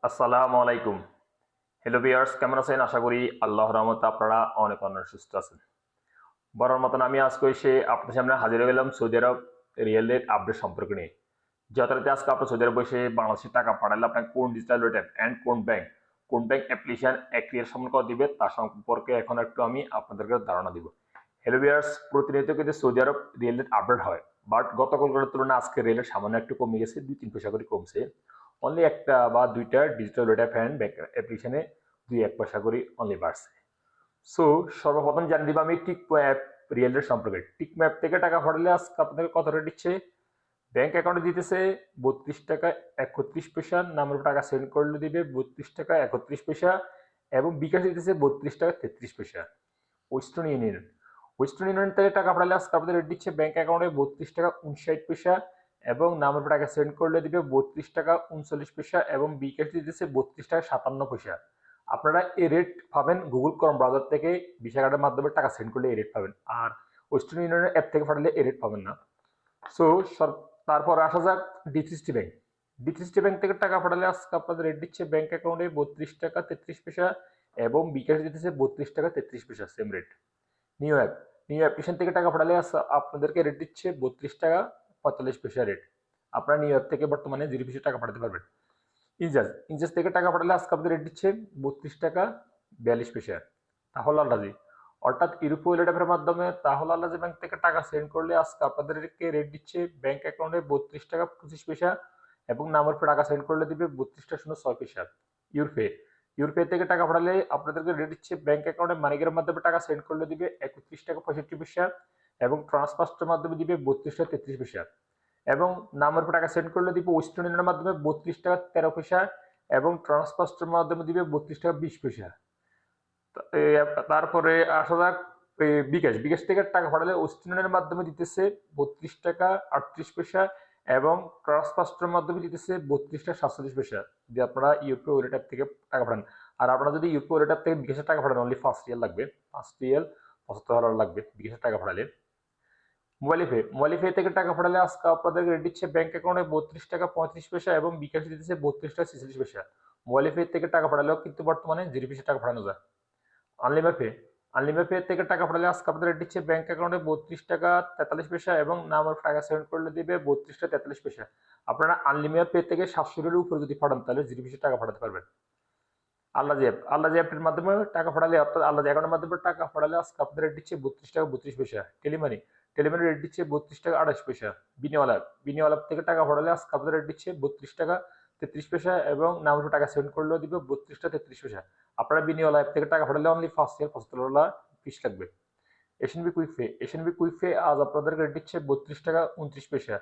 আসসালামু আলাইকুম। Hello viewers, কেমন আছেন? আশা করি আল্লাহর রহমতে আপনারা অনেক অনেক সুস্থ আছেন। বরাবর মতন আমি আজকে এসে আপনাদের সামনে হাজির হয়ে গেলাম সৌদি আরব রিয়েলের আপডেট সম্পর্কে নিয়ে। যথারীতি আজকে আপনার সৌদি আরব বসে বাংলাদেশে টাকা পাঠালে আপনার কোন ডিজিটাল ওয়েটের অ্যান্ড কোন ব্যাংক অ্যাপ্লিকেশন অ্যাক্রিয়ার সম্পর্ক দিবে তার সম্পর্কে এখন একটু আমি আপনাদেরকে ধারণা দিব। হ্যালো ভিউয়ার্স, প্রতিনিয়ত কিন্তু সৌদি আরব রিয়েলের আপডেট হয়, বাট গতকালকার তুলনায় আজকে রেলের সামান্য একটু কমে গেছে, 2-3 পয়সা করে কমছে। অনলি একটা বা দুইটা ডিজিটাল ডেটা ফ্যান ব্যাংক অ্যাপ্লিকেশনে 2-1 পয়সা করে অনলি বাড়ছে। সো সর্বপ্রথম জানিয়ে দিব আমি টিক অ্যাপ রিয়েলের সম্পর্কে। টিক ম্যাপ থেকে টাকা পাঠালে আজকে আপনাদের কত রেট দিচ্ছে? ব্যাংক অ্যাকাউন্টে দিতেছে 32 টাকা 31 পয়সা, নামের উপর টাকা সেন্ড করলে দিবে 32 টাকা 31 পয়সা, এবং বিকাশ দিতেছে 32 টাকা 33 পয়সা। ওয়েস্টার্ন ইউনিয়ন ওয়েস্টার্ন ইউনিয়ন থেকে টাকা পাঠালে আজকে আপনাদের রেট দিচ্ছে ব্যাংক অ্যাকাউন্টে 32 টাকা 59 পয়সা, এবং নামের উপর টাকা সেন্ড করলে দিবে 32 টাকা 39 পয়সা, এবং বিকাশ দিতেছে 32 টাকা 57 পয়সা। আপনারা এই রেট পাবেন গুগল ক্রোম ব্রাউজার থেকে, ভিসা কার্ডের মাধ্যমে টাকা সেন্ড করলে এই রেট পাবেন, আর ওয়েস্টার্ন ইউনিয়নের অ্যাপ থেকে পাঠালে এই রেট পাবেন না। সো তারপর আসা যাক ডিসিসি ব্যাংক। ডিসিসি ব্যাংক থেকে টাকা পাঠালে আজকে আপনাদের রেট দিচ্ছে ব্যাংক অ্যাকাউন্টে 32 টাকা 33 পয়সা, এবং বিকাশ দিতেছে 32 টাকা 33 পয়সা, same rate. New app new application থেকে টাকা পাঠালে আপনাদেরকে রেট দিচ্ছে 32 টাকা 45 পয়সা রেট। আপনারা নিউ অ্যাপ থেকে বর্তমানে 0 পয়সা টাকা পাঠাতে পারবেন। ইনজাস থেকে টাকা পাঠালে আজকে আপনাদের রেট দিচ্ছে 32 টাকা 42 পয়সা। তাহলে আল্লাজি, অর্থাৎ ইউরোপীয় লেটাফের মাধ্যমে তাহলে আল্লাজি ব্যাংক থেকে টাকা সেন্ড করলে আজকে আপনাদেরকে রেট দিচ্ছে ব্যাংক অ্যাকাউন্টে 32 টাকা 25 পয়সা, এবং নামের উপর টাকা সেন্ড করলে দিবে 32 টাকা 06 পয়সা। ইউরপে ইউরপে থেকে টাকা পাঠালে আপনাদেরকে রেট দিচ্ছে ব্যাংক অ্যাকাউন্টে মানিকের মাধ্যমে টাকা সেন্ড করলে দিবে 31 টাকা 65 পয়সা, এবং ট্রান্সফার্সের মাধ্যমে দিবে 32 টাকা 33 পয়সা, এবং নামের উপর টাকা সেন্ড করলে দিবে ওয়েস্টার্ন ইউনিয়নের মাধ্যমে 32 টাকা 13 পয়সা, এবং ট্রান্সফার্সের মাধ্যমে দিবে 32 টাকা 20 পয়সা। তারপরে আসা যাক বিকাশ থেকে টাকা পাঠালে ওয়েস্টার্ন ইউনিয়নের মাধ্যমে দিতেছে 32 টাকা 38 পয়সা, এবং ট্রান্সফার্সের মাধ্যমে দিতেছে 32 টাকা 47 পয়সা। যদি আপনারা ইউপিআই ওয়ালেট অ্যাপ থেকে টাকা পাঠান, আর আপনারা যদি ইউপিআই ওয়ালেট অ্যাপ থেকে বিকাশের টাকা পাঠান, অনলি 5 রিয়াল লাগবে, 5 রিয়াল 75 ডলার লাগবে বিকাশের টাকা পাঠালে। মোবাইল পে থেকে টাকা পাঠালে আজকে আপনাদের রেট দিচ্ছে ব্যাংক অ্যাকাউন্টে 32 টাকা 35 পয়সা, এবং বিকাশ দিতেছে 32 টাকা 46 পয়সা। মোবাইল পে থেকে টাকা পাঠালেও কিন্তু বর্তমানে 0 পয়সা টাকা পাঠানো যায়। আনলিমিটেড পে আনলিমিটেড পে থেকে টাকা পাঠালে আজকে আপনাদের রেট দিচ্ছে ব্যাংক অ্যাকাউন্টে 32 টাকা 43 পয়সা, এবং নামের টাকা সেন্ড করলে দিবে 32 টাকা 43 পয়সা। আপনারা আনলিমিটেড পে থেকে 700 উপরে যদি পাঠান তাহলে 0 পয়সা টাকা পাঠাতে পারবেন। আল্লাহ অ্যাপের মাধ্যমে টাকা পাঠালে, অর্থাৎ আল্লাহ অ্যাকাউন্টের মাধ্যমে টাকা পাঠালে আজকে আপনাদের রেট দিচ্ছে 32 টাকা 32 পয়সা। টেলিমানি রেট দিচ্ছে 32 টাকা 28 পয়সা। বিনিওয়ালা থেকে টাকা পাঠালে আজকে আপনাদের রেট দিচ্ছে 32 টাকা 33 পয়সা, এবং নামের টাকা সেন্ড করলেও দিবে 32 টাকা 33 পয়সা। আপনারা বিনিওয়ালা অ্যাপ থেকে টাকা পাঠালে অনলি 5 রিয়াল 75 ডলার ফিস লাগবে। এশিয়ানবি কুইক পে আজ আপনাদের রেট দিচ্ছে 32 টাকা 29 পয়সা।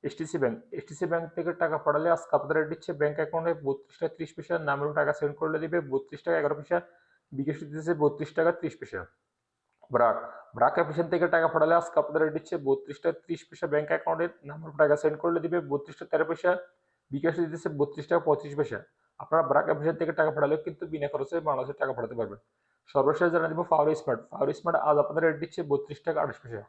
এসটিসি ব্যাংক থেকে টাকা পাঠালে আজকে আপনাদের রেট দিচ্ছে ব্যাংক অ্যাকাউন্টে 32 টাকা 30 পয়সা, নামের টাকা সেন্ড করলে দিবে 32 টাকা 11 পয়সা, বিকাশ দিতেছে 32 টাকা 30 পয়সা। ব্রাক ব্রাক অ্যাপ্লিকেশন থেকে টাকা পাঠালে আজকে আপনাদের রেট দিচ্ছে 32 টাকা 30 পয়সা ব্যাংক অ্যাকাউন্টে, নামের টাকা সেন্ড করলে দিবে 32 টাকা 13 পয়সা, বিকাশ দিতেছে 32 টাকা 35 পয়সা। আপনারা ব্রাক অ্যাপ্লিকেশন থেকে টাকা পাঠালেও কিন্তু বিনা খরচে বাংলাদেশে টাকা পাঠাতে পারবেন। সর্বশেষ জানা দিব ফাওয়ার স্মার্ট আজ আপনাদের রেট দিচ্ছে 32 টাকা 28 পয়সা।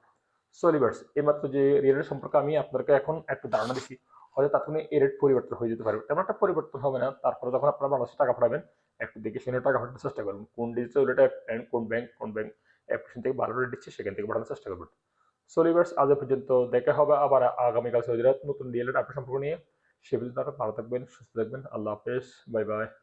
সলিভার্স এইমাত্র যে রেটের সম্পর্কে আমি আপনাদেরকে এখন একটু ধারণা দিচ্ছি, হয়তো তাৎক্ষণিক এই রেট পরিবর্তন হয়ে যেতে পারে, তেমন একটা পরিবর্তন হবে না। তারপরে যখন আপনারা বাংলাদেশে টাকা পাঠাবেন, একটু দেখে শুনে টাকা পাঠানোর চেষ্টা করবেন, কোন ডিজিটাল রেট অ্যান্ড কোন ব্যাংক অ্যাপ্লিকেশন থেকে ভালো রেট দিচ্ছে সেখান থেকে পাঠানোর চেষ্টা করবেন। সলিভার্স আজ পর্যন্ত, দেখা হবে আবার আগামীকাল সৌদি আরব নতুন রিয়েল আপডেট সম্পর্ক নিয়ে। সে পর্যন্ত ভালো থাকবেন, সুস্থ থাকবেন। আল্লাহ হাফেজ, বাই বাই।